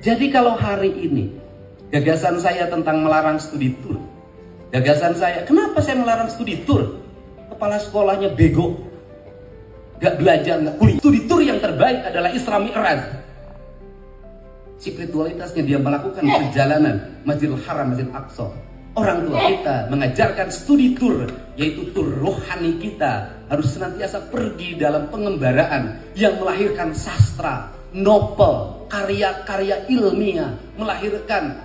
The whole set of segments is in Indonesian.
Jadi kalau hari ini gagasan saya tentang melarang studi tour, gagasan saya, kenapa saya melarang studi tour? Kepala sekolahnya bego, gak belajar, gak kuliah. Studi tour yang terbaik adalah Isra Mi'raj. Spiritualitasnya dia melakukan perjalanan Masjidil Haram, Masjid Aqsa. Orang tua kita mengajarkan studi tour, yaitu tur rohani kita harus senantiasa pergi dalam pengembaraan yang melahirkan sastra, novel, karya-karya ilmiah, melahirkan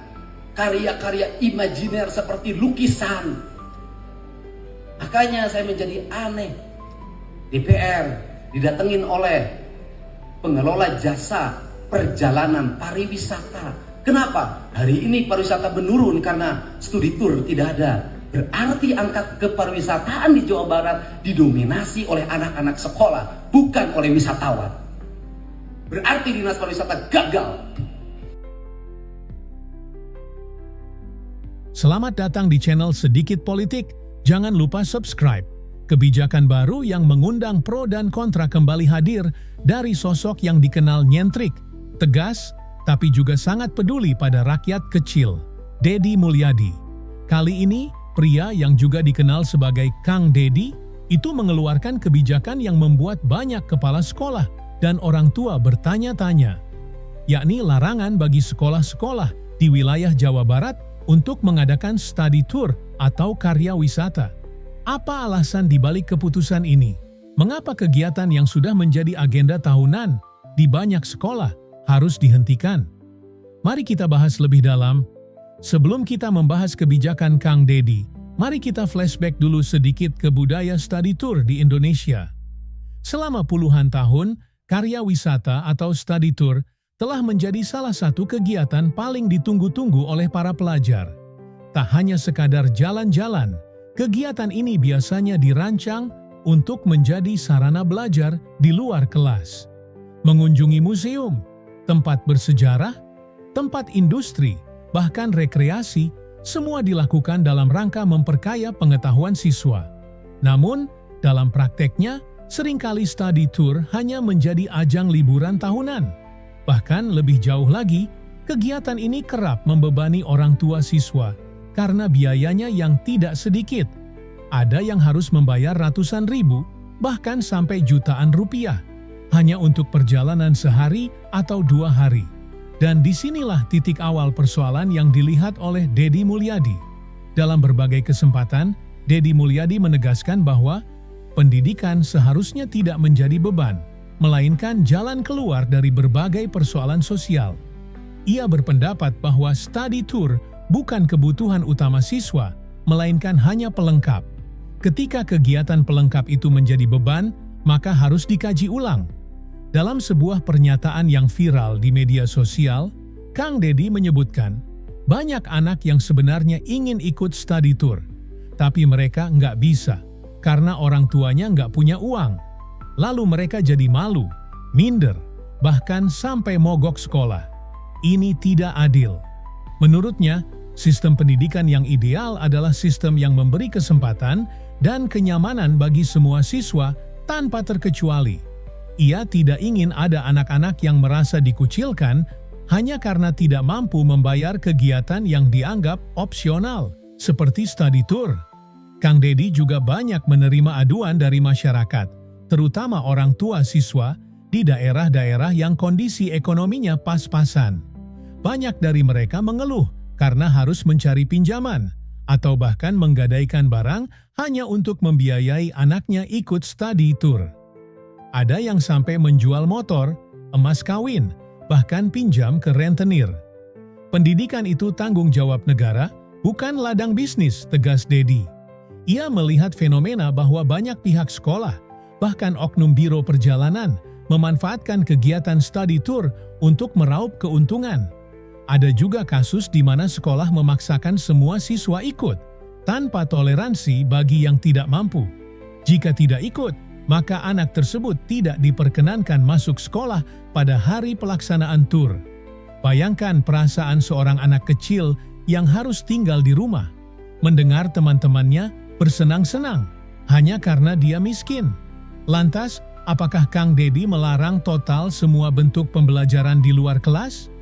karya-karya imajiner seperti lukisan. Makanya saya menjadi aneh, DPR didatengin oleh pengelola jasa perjalanan pariwisata. Kenapa? Hari ini pariwisata menurun karena studi tour tidak ada. Berarti angka kepariwisataan di Jawa Barat didominasi oleh anak-anak sekolah, bukan oleh wisatawan. Berarti dinas pariwisata gagal. Selamat datang di channel Sedikit Politik. Jangan lupa subscribe. Kebijakan baru yang mengundang pro dan kontra kembali hadir dari sosok yang dikenal nyentrik, tegas, tapi juga sangat peduli pada rakyat kecil, Deddy Mulyadi. Kali ini, pria yang juga dikenal sebagai Kang Deddy itu mengeluarkan kebijakan yang membuat banyak kepala sekolah dan orang tua bertanya-tanya, yakni larangan bagi sekolah-sekolah di wilayah Jawa Barat untuk mengadakan study tour atau karya wisata. Apa alasan dibalik keputusan ini? Mengapa kegiatan yang sudah menjadi agenda tahunan di banyak sekolah harus dihentikan? Mari kita bahas lebih dalam. Sebelum kita membahas kebijakan Kang Deddy, mari kita flashback dulu sedikit ke budaya study tour di Indonesia. Selama puluhan tahun, karya wisata atau study tour telah menjadi salah satu kegiatan paling ditunggu-tunggu oleh para pelajar. Tak hanya sekadar jalan-jalan, kegiatan ini biasanya dirancang untuk menjadi sarana belajar di luar kelas. Mengunjungi museum, tempat bersejarah, tempat industri, bahkan rekreasi, semua dilakukan dalam rangka memperkaya pengetahuan siswa. Namun, dalam prakteknya, seringkali study tour hanya menjadi ajang liburan tahunan. Bahkan lebih jauh lagi, kegiatan ini kerap membebani orang tua siswa karena biayanya yang tidak sedikit. Ada yang harus membayar ratusan ribu, bahkan sampai jutaan rupiah, hanya untuk perjalanan sehari atau 2 hari. Dan disinilah titik awal persoalan yang dilihat oleh Deddy Mulyadi. Dalam berbagai kesempatan, Deddy Mulyadi menegaskan bahwa pendidikan seharusnya tidak menjadi beban, melainkan jalan keluar dari berbagai persoalan sosial. Ia berpendapat bahwa study tour bukan kebutuhan utama siswa, melainkan hanya pelengkap. Ketika kegiatan pelengkap itu menjadi beban, maka harus dikaji ulang. Dalam sebuah pernyataan yang viral di media sosial, Kang Deddy menyebutkan, banyak anak yang sebenarnya ingin ikut study tour, tapi mereka nggak bisa karena orang tuanya nggak punya uang. Lalu mereka jadi malu, minder, bahkan sampai mogok sekolah. Ini tidak adil. Menurutnya, sistem pendidikan yang ideal adalah sistem yang memberi kesempatan dan kenyamanan bagi semua siswa tanpa terkecuali. Ia tidak ingin ada anak-anak yang merasa dikucilkan hanya karena tidak mampu membayar kegiatan yang dianggap opsional, seperti study tour. Kang Deddy juga banyak menerima aduan dari masyarakat, terutama orang tua siswa di daerah-daerah yang kondisi ekonominya pas-pasan. Banyak dari mereka mengeluh karena harus mencari pinjaman atau bahkan menggadaikan barang hanya untuk membiayai anaknya ikut study tour. Ada yang sampai menjual motor, emas kawin, bahkan pinjam ke rentenir. Pendidikan itu tanggung jawab negara, bukan ladang bisnis, tegas Deddy. Ia melihat fenomena bahwa banyak pihak sekolah, bahkan oknum biro perjalanan, memanfaatkan kegiatan study tour untuk meraup keuntungan. Ada juga kasus di mana sekolah memaksakan semua siswa ikut, tanpa toleransi bagi yang tidak mampu. Jika tidak ikut, maka anak tersebut tidak diperkenankan masuk sekolah pada hari pelaksanaan tur. Bayangkan perasaan seorang anak kecil yang harus tinggal di rumah, mendengar teman-temannya bersenang-senang hanya karena dia miskin. Lantas, apakah Kang Deddy melarang total semua bentuk pembelajaran di luar kelas?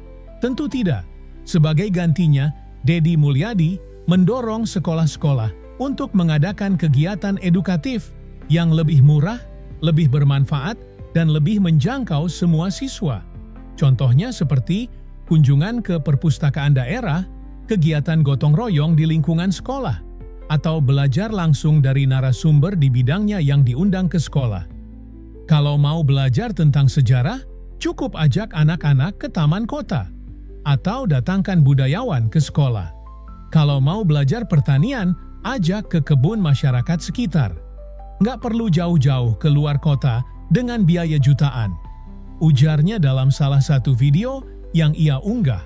Tentu tidak. Sebagai gantinya, Deddy Mulyadi mendorong sekolah-sekolah untuk mengadakan kegiatan edukatif yang lebih murah, lebih bermanfaat, dan lebih menjangkau semua siswa. Contohnya seperti kunjungan ke perpustakaan daerah, kegiatan gotong royong di lingkungan sekolah, atau belajar langsung dari narasumber di bidangnya yang diundang ke sekolah. Kalau mau belajar tentang sejarah, cukup ajak anak-anak ke taman kota, atau datangkan budayawan ke sekolah. Kalau mau belajar pertanian, ajak ke kebun masyarakat sekitar. Nggak perlu jauh-jauh ke luar kota dengan biaya jutaan. Ujarnya dalam salah satu video yang ia unggah.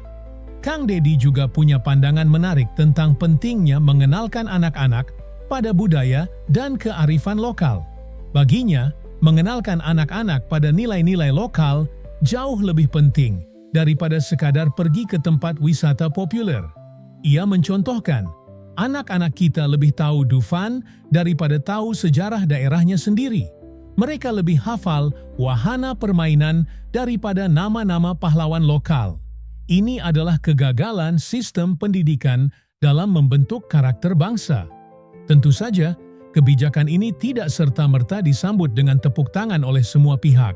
Kang Deddy juga punya pandangan menarik tentang pentingnya mengenalkan anak-anak pada budaya dan kearifan lokal. Baginya, mengenalkan anak-anak pada nilai-nilai lokal jauh lebih penting daripada sekadar pergi ke tempat wisata populer. Ia mencontohkan, anak-anak kita lebih tahu Dufan daripada tahu sejarah daerahnya sendiri. Mereka lebih hafal wahana permainan daripada nama-nama pahlawan lokal. Ini adalah kegagalan sistem pendidikan dalam membentuk karakter bangsa. Tentu saja, kebijakan ini tidak serta-merta disambut dengan tepuk tangan oleh semua pihak.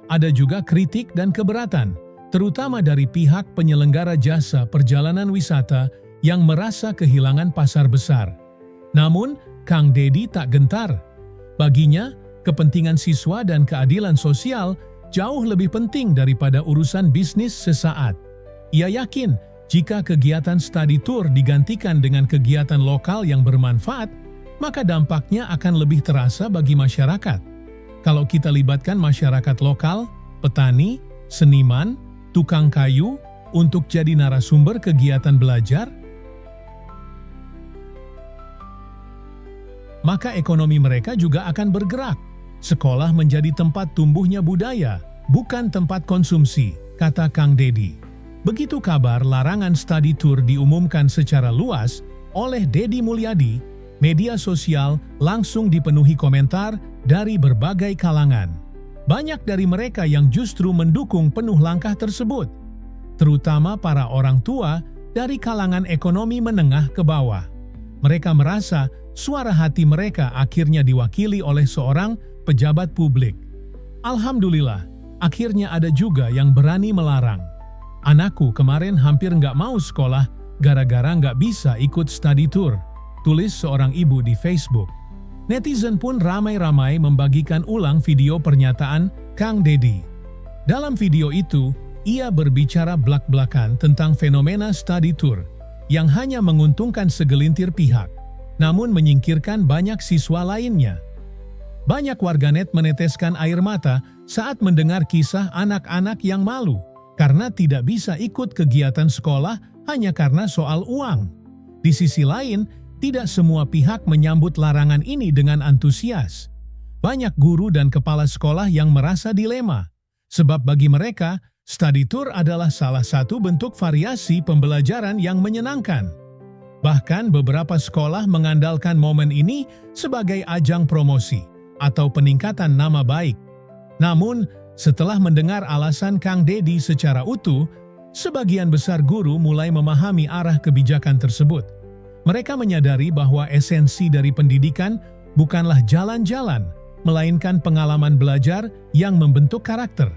Ada juga kritik dan keberatan, terutama dari pihak penyelenggara jasa perjalanan wisata yang merasa kehilangan pasar besar. Namun, Kang Deddy tak gentar. Baginya, kepentingan siswa dan keadilan sosial jauh lebih penting daripada urusan bisnis sesaat. Ia yakin, jika kegiatan study tour digantikan dengan kegiatan lokal yang bermanfaat, maka dampaknya akan lebih terasa bagi masyarakat. Kalau kita libatkan masyarakat lokal, petani, seniman, tukang kayu untuk jadi narasumber kegiatan belajar, maka ekonomi mereka juga akan bergerak. Sekolah menjadi tempat tumbuhnya budaya, bukan tempat konsumsi, kata Kang Deddy. Begitu kabar larangan study tour diumumkan secara luas oleh Deddy Mulyadi, media sosial langsung dipenuhi komentar dari berbagai kalangan. Banyak dari mereka yang justru mendukung penuh langkah tersebut, terutama para orang tua dari kalangan ekonomi menengah ke bawah. Mereka merasa suara hati mereka akhirnya diwakili oleh seorang pejabat publik. Alhamdulillah, akhirnya ada juga yang berani melarang. Anakku kemarin hampir nggak mau sekolah gara-gara nggak bisa ikut study tour, tulis seorang ibu di Facebook. Netizen pun ramai-ramai membagikan ulang video pernyataan Kang Deddy. Dalam video itu, ia berbicara blak-blakan tentang fenomena study tour yang hanya menguntungkan segelintir pihak, namun menyingkirkan banyak siswa lainnya. Banyak warganet meneteskan air mata saat mendengar kisah anak-anak yang malu karena tidak bisa ikut kegiatan sekolah hanya karena soal uang. Di sisi lain, tidak semua pihak menyambut larangan ini dengan antusias. Banyak guru dan kepala sekolah yang merasa dilema, sebab bagi mereka, study tour adalah salah satu bentuk variasi pembelajaran yang menyenangkan. Bahkan beberapa sekolah mengandalkan momen ini sebagai ajang promosi atau peningkatan nama baik. Namun, setelah mendengar alasan Kang Deddy secara utuh, sebagian besar guru mulai memahami arah kebijakan tersebut. Mereka menyadari bahwa esensi dari pendidikan bukanlah jalan-jalan, melainkan pengalaman belajar yang membentuk karakter.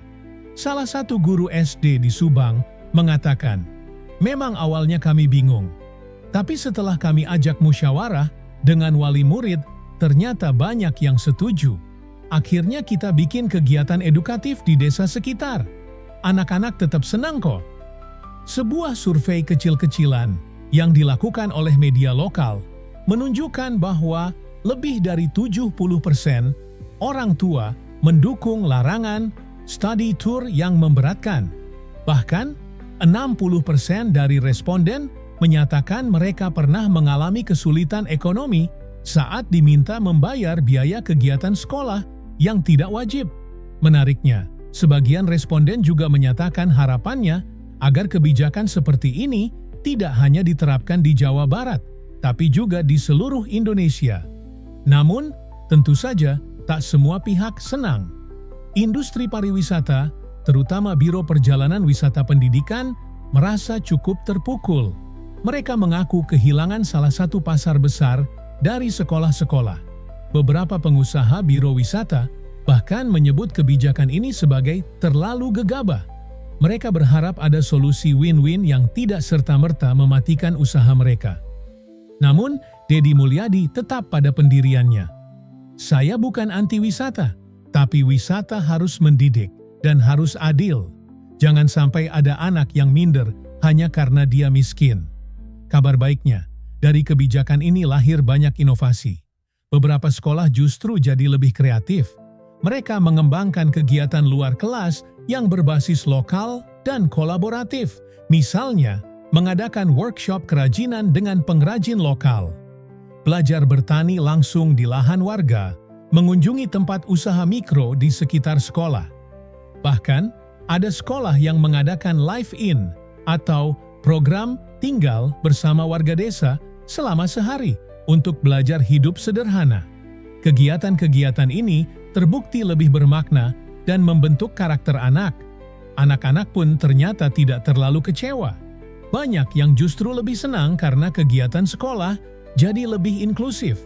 Salah satu guru SD di Subang mengatakan, "Memang awalnya kami bingung, tapi setelah kami ajak musyawarah dengan wali murid, ternyata banyak yang setuju. Akhirnya kita bikin kegiatan edukatif di desa sekitar. Anak-anak tetap senang kok." Sebuah survei kecil-kecilan yang dilakukan oleh media lokal menunjukkan bahwa lebih dari 70% orang tua mendukung larangan study tour yang memberatkan. Bahkan, 60% dari responden menyatakan mereka pernah mengalami kesulitan ekonomi saat diminta membayar biaya kegiatan sekolah yang tidak wajib. Menariknya, sebagian responden juga menyatakan harapannya agar kebijakan seperti ini tidak hanya diterapkan di Jawa Barat, tapi juga di seluruh Indonesia. Namun, tentu saja tak semua pihak senang. Industri pariwisata, terutama Biro Perjalanan Wisata Pendidikan, merasa cukup terpukul. Mereka mengaku kehilangan salah satu pasar besar dari sekolah-sekolah. Beberapa pengusaha biro wisata bahkan menyebut kebijakan ini sebagai terlalu gegabah. Mereka berharap ada solusi win-win yang tidak serta-merta mematikan usaha mereka. Namun, Deddy Mulyadi tetap pada pendiriannya. Saya bukan anti wisata, tapi wisata harus mendidik dan harus adil. Jangan sampai ada anak yang minder hanya karena dia miskin. Kabar baiknya, dari kebijakan ini lahir banyak inovasi. Beberapa sekolah justru jadi lebih kreatif. Mereka mengembangkan kegiatan luar kelas yang berbasis lokal dan kolaboratif. Misalnya, mengadakan workshop kerajinan dengan pengrajin lokal. Belajar bertani langsung di lahan warga, mengunjungi tempat usaha mikro di sekitar sekolah. Bahkan, ada sekolah yang mengadakan live-in atau program tinggal bersama warga desa selama sehari untuk belajar hidup sederhana. Kegiatan-kegiatan ini terbukti lebih bermakna dan membentuk karakter anak. Anak-anak pun ternyata tidak terlalu kecewa. Banyak yang justru lebih senang karena kegiatan sekolah jadi lebih inklusif.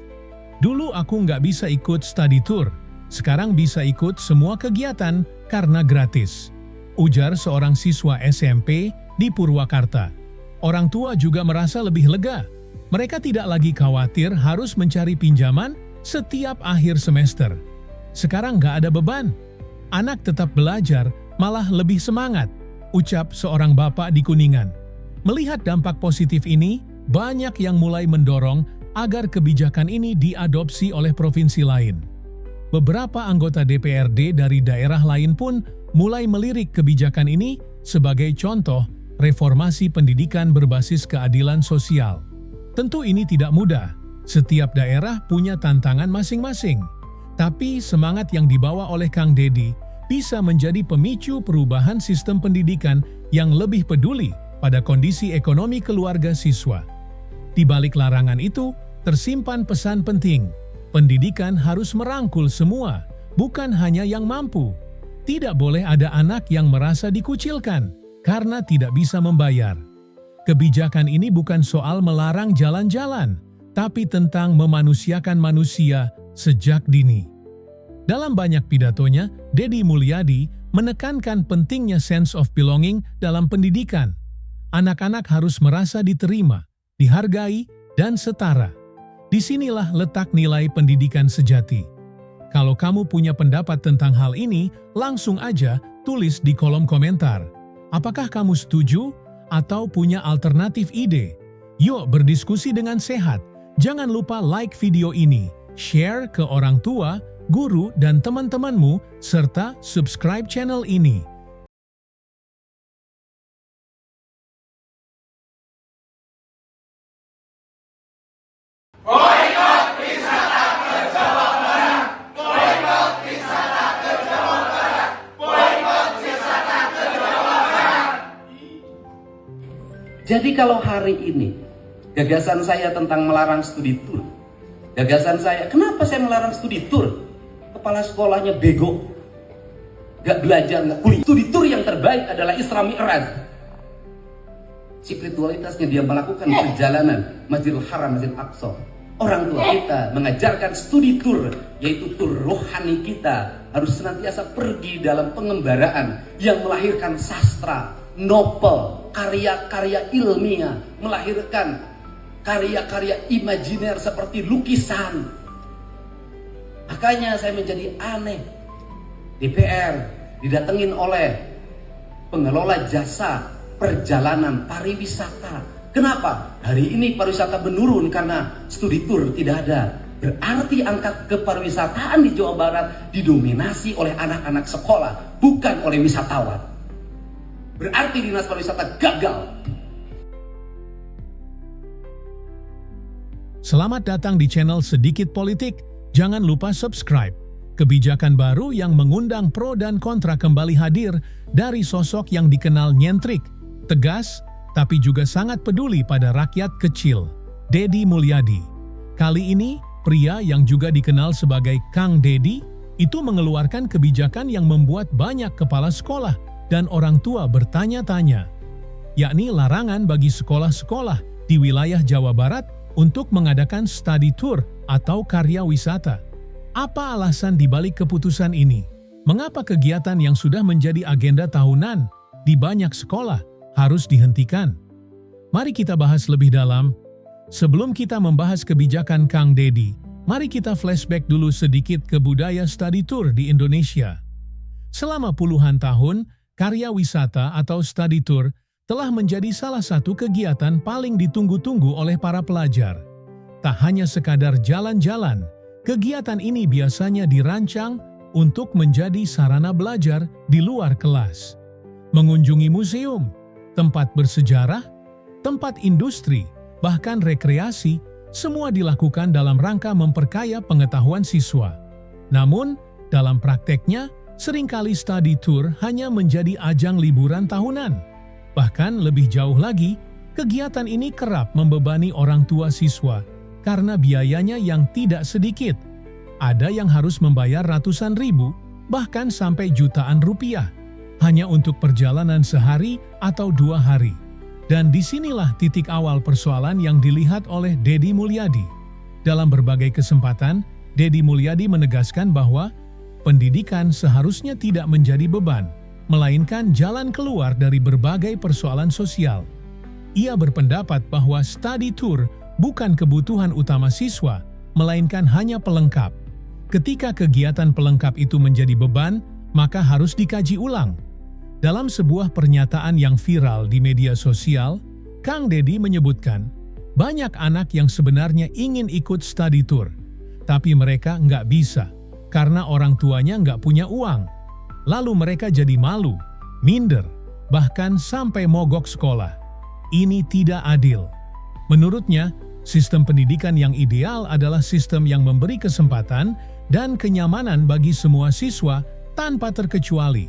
Dulu aku nggak bisa ikut study tour, sekarang bisa ikut semua kegiatan karena gratis. Ujar seorang siswa SMP di Purwakarta. Orang tua juga merasa lebih lega. Mereka tidak lagi khawatir harus mencari pinjaman setiap akhir semester. Sekarang nggak ada beban. Anak tetap belajar, malah lebih semangat, ucap seorang bapak di Kuningan. Melihat dampak positif ini, banyak yang mulai mendorong agar kebijakan ini diadopsi oleh provinsi lain. Beberapa anggota DPRD dari daerah lain pun mulai melirik kebijakan ini sebagai contoh reformasi pendidikan berbasis keadilan sosial. Tentu ini tidak mudah, setiap daerah punya tantangan masing-masing. Tapi semangat yang dibawa oleh Kang Deddy bisa menjadi pemicu perubahan sistem pendidikan yang lebih peduli pada kondisi ekonomi keluarga siswa. Di balik larangan itu, tersimpan pesan penting. Pendidikan harus merangkul semua, bukan hanya yang mampu. Tidak boleh ada anak yang merasa dikucilkan karena tidak bisa membayar. Kebijakan ini bukan soal melarang jalan-jalan, tapi tentang memanusiakan manusia sejak dini. Dalam banyak pidatonya, Deddy Mulyadi menekankan pentingnya sense of belonging dalam pendidikan. Anak-anak harus merasa diterima, dihargai, dan setara. Disinilah letak nilai pendidikan sejati. Kalau kamu punya pendapat tentang hal ini, langsung aja tulis di kolom komentar. Apakah kamu setuju atau punya alternatif ide? Yuk berdiskusi dengan sehat. Jangan lupa like video ini, share ke orang tua, guru, dan teman-temanmu, serta subscribe channel ini. Jadi kalau hari ini gagasan saya tentang melarang studi tour, gagasan saya, kenapa saya melarang studi tour? Kepala sekolahnya bego, gak belajar, gak kuliah. Studi tour yang terbaik adalah Isra Mi'raj. Spiritualitasnya dia melakukan perjalanan Masjidil Haram, Masjid Aqsa. Orang tua kita mengajarkan studi tour, yaitu tur rohani kita harus senantiasa pergi dalam pengembaraan yang melahirkan sastra, novel, karya-karya ilmiah, melahirkan karya-karya imajiner seperti lukisan. Makanya saya menjadi aneh. DPR didatengin oleh pengelola jasa perjalanan pariwisata. Kenapa? Hari ini pariwisata menurun karena studi tour tidak ada. Berarti angka kepariwisataan di Jawa Barat didominasi oleh anak-anak sekolah, bukan oleh wisatawan. Berarti dinas pariwisata gagal. Selamat datang di channel Sedikit Politik. Jangan lupa subscribe. Kebijakan baru yang mengundang pro dan kontra kembali hadir dari sosok yang dikenal nyentrik, tegas, tapi juga sangat peduli pada rakyat kecil, Deddy Mulyadi. Kali ini, pria yang juga dikenal sebagai Kang Deddy itu mengeluarkan kebijakan yang membuat banyak kepala sekolah dan orang tua bertanya-tanya. yakni larangan bagi sekolah-sekolah di wilayah Jawa Barat untuk mengadakan study tour atau karya wisata. Apa alasan dibalik keputusan ini? Mengapa kegiatan yang sudah menjadi agenda tahunan di banyak sekolah harus dihentikan? Mari kita bahas lebih dalam. Sebelum kita membahas kebijakan Kang Deddy, mari kita flashback dulu sedikit ke budaya study tour di Indonesia. Selama puluhan tahun, karya wisata atau study tour telah menjadi salah satu kegiatan paling ditunggu-tunggu oleh para pelajar. Tak hanya sekadar jalan-jalan, kegiatan ini biasanya dirancang untuk menjadi sarana belajar di luar kelas. Mengunjungi museum, tempat bersejarah, tempat industri, bahkan rekreasi, semua dilakukan dalam rangka memperkaya pengetahuan siswa. Namun, dalam prakteknya, seringkali study tour hanya menjadi ajang liburan tahunan. Bahkan lebih jauh lagi, kegiatan ini kerap membebani orang tua siswa karena biayanya yang tidak sedikit. Ada yang harus membayar ratusan ribu, bahkan sampai jutaan rupiah, hanya untuk perjalanan sehari atau 2 hari. Dan disinilah titik awal persoalan yang dilihat oleh Deddy Mulyadi. Dalam berbagai kesempatan, Deddy Mulyadi menegaskan bahwa pendidikan seharusnya tidak menjadi beban, melainkan jalan keluar dari berbagai persoalan sosial. Ia berpendapat bahwa study tour bukan kebutuhan utama siswa, melainkan hanya pelengkap. Ketika kegiatan pelengkap itu menjadi beban, maka harus dikaji ulang. Dalam sebuah pernyataan yang viral di media sosial, Kang Deddy menyebutkan, banyak anak yang sebenarnya ingin ikut study tour, tapi mereka nggak bisa karena orang tuanya nggak punya uang. Lalu mereka jadi malu, minder, bahkan sampai mogok sekolah. Ini tidak adil. Menurutnya, sistem pendidikan yang ideal adalah sistem yang memberi kesempatan dan kenyamanan bagi semua siswa tanpa terkecuali.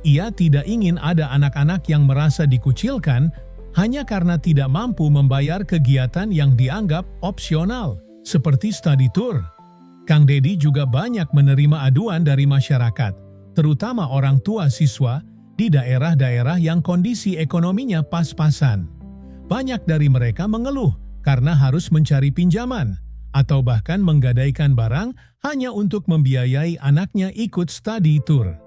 Ia tidak ingin ada anak-anak yang merasa dikucilkan hanya karena tidak mampu membayar kegiatan yang dianggap opsional, seperti study tour. Kang Deddy juga banyak menerima aduan dari masyarakat, terutama orang tua siswa di daerah-daerah yang kondisi ekonominya pas-pasan. Banyak dari mereka mengeluh karena harus mencari pinjaman atau bahkan menggadaikan barang hanya untuk membiayai anaknya ikut study tour.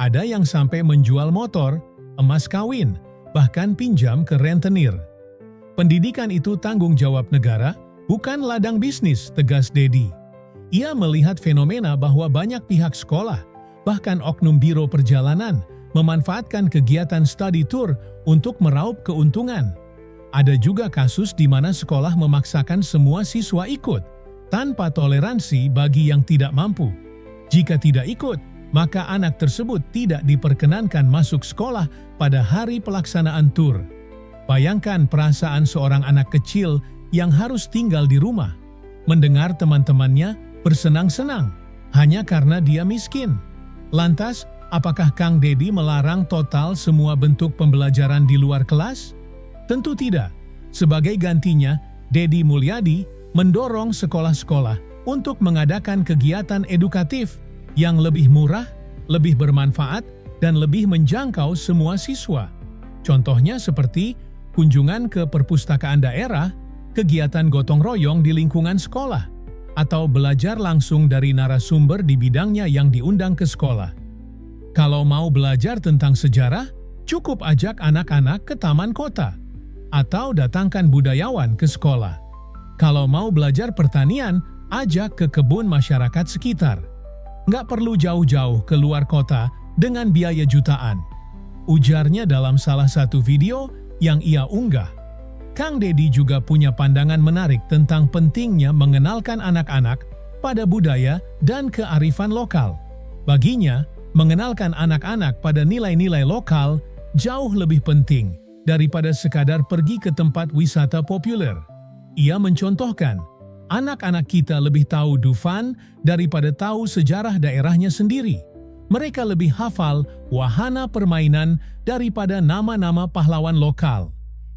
Ada yang sampai menjual motor, emas kawin, bahkan pinjam ke rentenir. Pendidikan itu tanggung jawab negara, bukan ladang bisnis, tegas Deddy. Ia melihat fenomena bahwa banyak pihak sekolah, bahkan oknum biro perjalanan, memanfaatkan kegiatan study tour untuk meraup keuntungan. Ada juga kasus di mana sekolah memaksakan semua siswa ikut, tanpa toleransi bagi yang tidak mampu. Jika tidak ikut, maka anak tersebut tidak diperkenankan masuk sekolah pada hari pelaksanaan tur. Bayangkan perasaan seorang anak kecil yang harus tinggal di rumah, mendengar teman-temannya bersenang-senang hanya karena dia miskin. Lantas, apakah Kang Deddy melarang total semua bentuk pembelajaran di luar kelas? Tentu tidak. Sebagai gantinya, Deddy Mulyadi mendorong sekolah-sekolah untuk mengadakan kegiatan edukatif yang lebih murah, lebih bermanfaat, dan lebih menjangkau semua siswa. Contohnya seperti kunjungan ke perpustakaan daerah, kegiatan gotong royong di lingkungan sekolah, atau belajar langsung dari narasumber di bidangnya yang diundang ke sekolah. Kalau mau belajar tentang sejarah, cukup ajak anak-anak ke taman kota, atau datangkan budayawan ke sekolah. Kalau mau belajar pertanian, ajak ke kebun masyarakat sekitar. Nggak perlu jauh-jauh ke luar kota dengan biaya jutaan, ujarnya dalam salah satu video yang ia unggah. Kang Deddy juga punya pandangan menarik tentang pentingnya mengenalkan anak-anak pada budaya dan kearifan lokal. Baginya, mengenalkan anak-anak pada nilai-nilai lokal jauh lebih penting daripada sekadar pergi ke tempat wisata populer. Ia mencontohkan, anak-anak kita lebih tahu Dufan daripada tahu sejarah daerahnya sendiri. Mereka lebih hafal wahana permainan daripada nama-nama pahlawan lokal.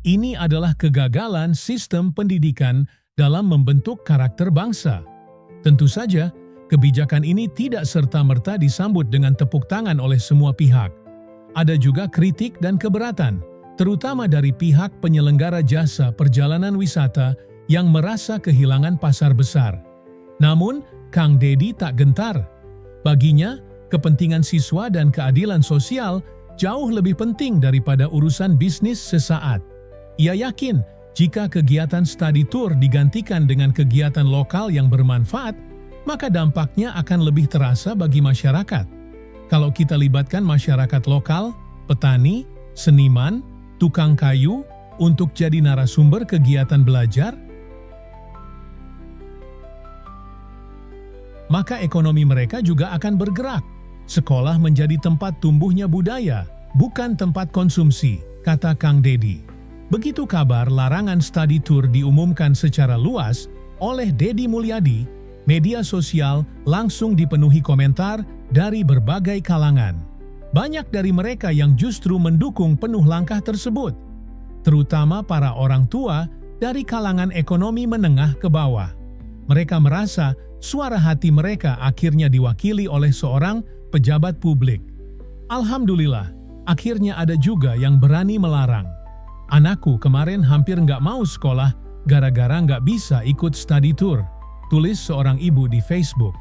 Ini adalah kegagalan sistem pendidikan dalam membentuk karakter bangsa. Tentu saja, kebijakan ini tidak serta-merta disambut dengan tepuk tangan oleh semua pihak. Ada juga kritik dan keberatan, terutama dari pihak penyelenggara jasa perjalanan wisata yang merasa kehilangan pasar besar. Namun, Kang Deddy tak gentar. Baginya, kepentingan siswa dan keadilan sosial jauh lebih penting daripada urusan bisnis sesaat. Ia yakin jika kegiatan study tour digantikan dengan kegiatan lokal yang bermanfaat, maka dampaknya akan lebih terasa bagi masyarakat. Kalau kita libatkan masyarakat lokal, petani, seniman, tukang kayu untuk jadi narasumber kegiatan belajar, maka ekonomi mereka juga akan bergerak. Sekolah menjadi tempat tumbuhnya budaya, bukan tempat konsumsi, kata Kang Deddy. Begitu kabar larangan study tour diumumkan secara luas oleh Deddy Mulyadi, media sosial langsung dipenuhi komentar dari berbagai kalangan. Banyak dari mereka yang justru mendukung penuh langkah tersebut, terutama para orang tua dari kalangan ekonomi menengah ke bawah. Mereka merasa suara hati mereka akhirnya diwakili oleh seorang pejabat publik. Alhamdulillah, akhirnya ada juga yang berani melarang. Anakku kemarin hampir nggak mau sekolah gara-gara nggak bisa ikut study tour, tulis seorang ibu di Facebook.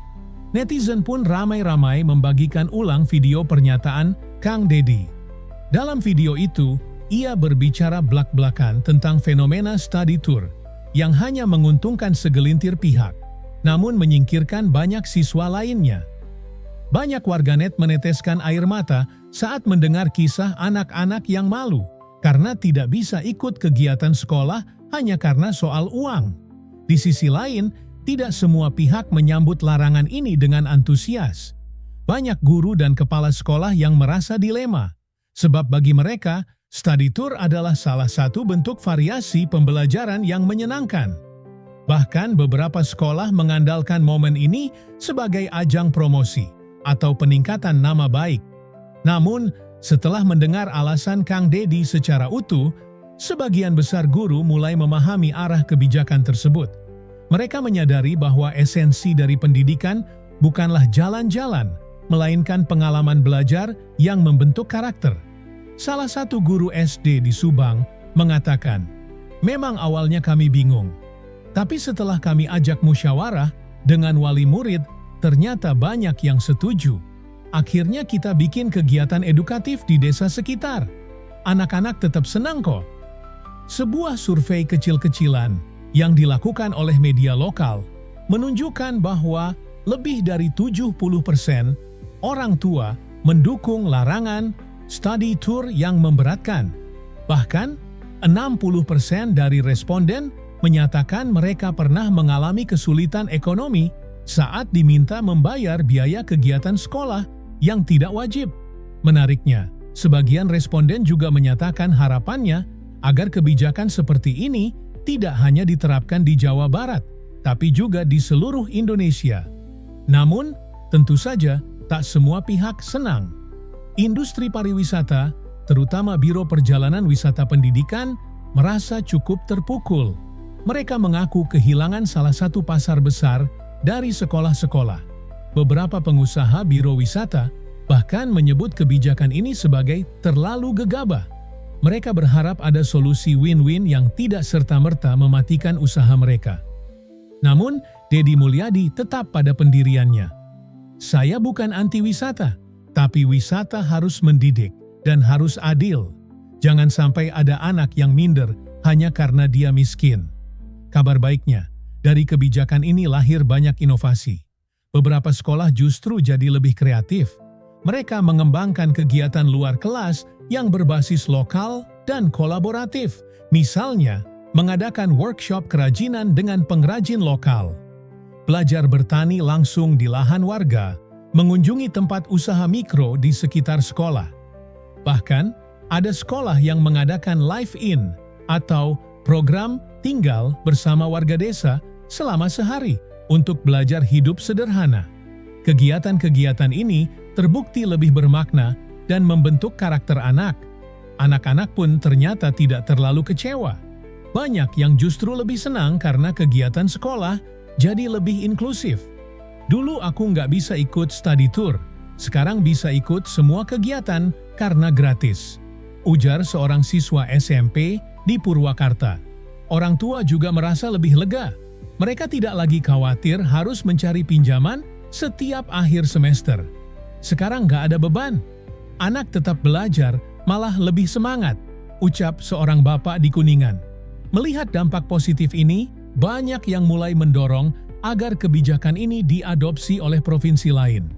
Netizen pun ramai-ramai membagikan ulang video pernyataan Kang Deddy. Dalam video itu, ia berbicara blak-blakan tentang fenomena study tour yang hanya menguntungkan segelintir pihak, namun menyingkirkan banyak siswa lainnya. Banyak warganet meneteskan air mata saat mendengar kisah anak-anak yang malu karena tidak bisa ikut kegiatan sekolah hanya karena soal uang. Di sisi lain, tidak semua pihak menyambut larangan ini dengan antusias. Banyak guru dan kepala sekolah yang merasa dilema, sebab bagi mereka, study tour adalah salah satu bentuk variasi pembelajaran yang menyenangkan. Bahkan beberapa sekolah mengandalkan momen ini sebagai ajang promosi atau peningkatan nama baik. Namun, setelah mendengar alasan Kang Deddy secara utuh, sebagian besar guru mulai memahami arah kebijakan tersebut. Mereka menyadari bahwa esensi dari pendidikan bukanlah jalan-jalan, melainkan pengalaman belajar yang membentuk karakter. Salah satu guru SD di Subang mengatakan, "Memang awalnya kami bingung, tapi setelah kami ajak musyawarah dengan wali murid, ternyata banyak yang setuju. Akhirnya kita bikin kegiatan edukatif di desa sekitar. Anak-anak tetap senang kok." Sebuah survei kecil-kecilan yang dilakukan oleh media lokal menunjukkan bahwa lebih dari 70% orang tua mendukung larangan study tour yang memberatkan. Bahkan, 60% dari responden menyatakan mereka pernah mengalami kesulitan ekonomi saat diminta membayar biaya kegiatan sekolah yang tidak wajib. Menariknya, sebagian responden juga menyatakan harapannya agar kebijakan seperti ini tidak hanya diterapkan di Jawa Barat, tapi juga di seluruh Indonesia. Namun, tentu saja tak semua pihak senang. Industri pariwisata, terutama Biro Perjalanan Wisata Pendidikan, merasa cukup terpukul. Mereka mengaku kehilangan salah satu pasar besar dari sekolah-sekolah. Beberapa pengusaha biro wisata bahkan menyebut kebijakan ini sebagai terlalu gegabah. Mereka berharap ada solusi win-win yang tidak serta-merta mematikan usaha mereka. Namun, Deddy Mulyadi tetap pada pendiriannya. "Saya bukan anti-wisata, tapi wisata harus mendidik dan harus adil. Jangan sampai ada anak yang minder hanya karena dia miskin." Kabar baiknya, dari kebijakan ini lahir banyak inovasi. Beberapa sekolah justru jadi lebih kreatif. Mereka mengembangkan kegiatan luar kelas yang berbasis lokal dan kolaboratif. Misalnya, mengadakan workshop kerajinan dengan pengrajin lokal. Belajar bertani langsung di lahan warga, mengunjungi tempat usaha mikro di sekitar sekolah. Bahkan, ada sekolah yang mengadakan live-in atau program tinggal bersama warga desa selama sehari untuk belajar hidup sederhana. Kegiatan-kegiatan ini terbukti lebih bermakna dan membentuk karakter anak. Anak-anak pun ternyata tidak terlalu kecewa. Banyak yang justru lebih senang karena kegiatan sekolah jadi lebih inklusif. "Dulu aku nggak bisa ikut study tour, sekarang bisa ikut semua kegiatan karena gratis." ujar seorang siswa SMP di Purwakarta. Orang tua juga merasa lebih lega. Mereka tidak lagi khawatir harus mencari pinjaman setiap akhir semester. Sekarang nggak ada beban. Anak tetap belajar, malah lebih semangat, ucap seorang bapak di Kuningan. Melihat dampak positif ini, banyak yang mulai mendorong agar kebijakan ini diadopsi oleh provinsi lain.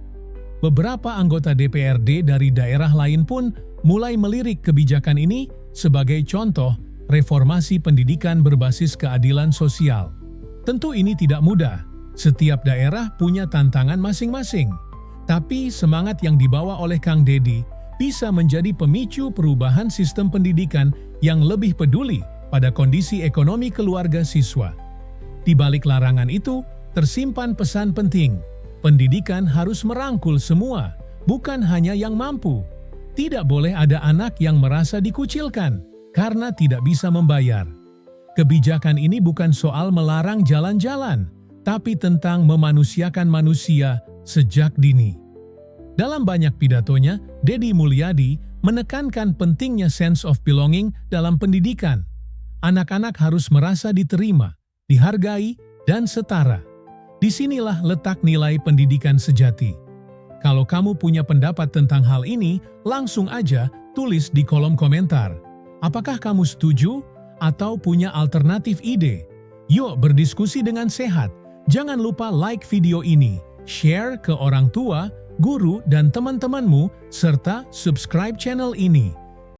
Beberapa anggota DPRD dari daerah lain pun mulai melirik kebijakan ini sebagai contoh reformasi pendidikan berbasis keadilan sosial. Tentu ini tidak mudah. Setiap daerah punya tantangan masing-masing. Tapi semangat yang dibawa oleh Kang Deddy bisa menjadi pemicu perubahan sistem pendidikan yang lebih peduli pada kondisi ekonomi keluarga siswa. Di balik larangan itu, tersimpan pesan penting. Pendidikan harus merangkul semua, bukan hanya yang mampu. Tidak boleh ada anak yang merasa dikucilkan karena tidak bisa membayar. Kebijakan ini bukan soal melarang jalan-jalan, tapi tentang memanusiakan manusia sejak dini. Dalam banyak pidatonya, Deddy Mulyadi menekankan pentingnya sense of belonging dalam pendidikan. Anak-anak harus merasa diterima, dihargai, dan setara. Disinilah letak nilai pendidikan sejati. Kalau kamu punya pendapat tentang hal ini, langsung aja tulis di kolom komentar. Apakah kamu setuju atau punya alternatif ide? Yuk berdiskusi dengan sehat. Jangan lupa like video ini, share ke orang tua, guru, dan teman-temanmu, serta subscribe channel ini.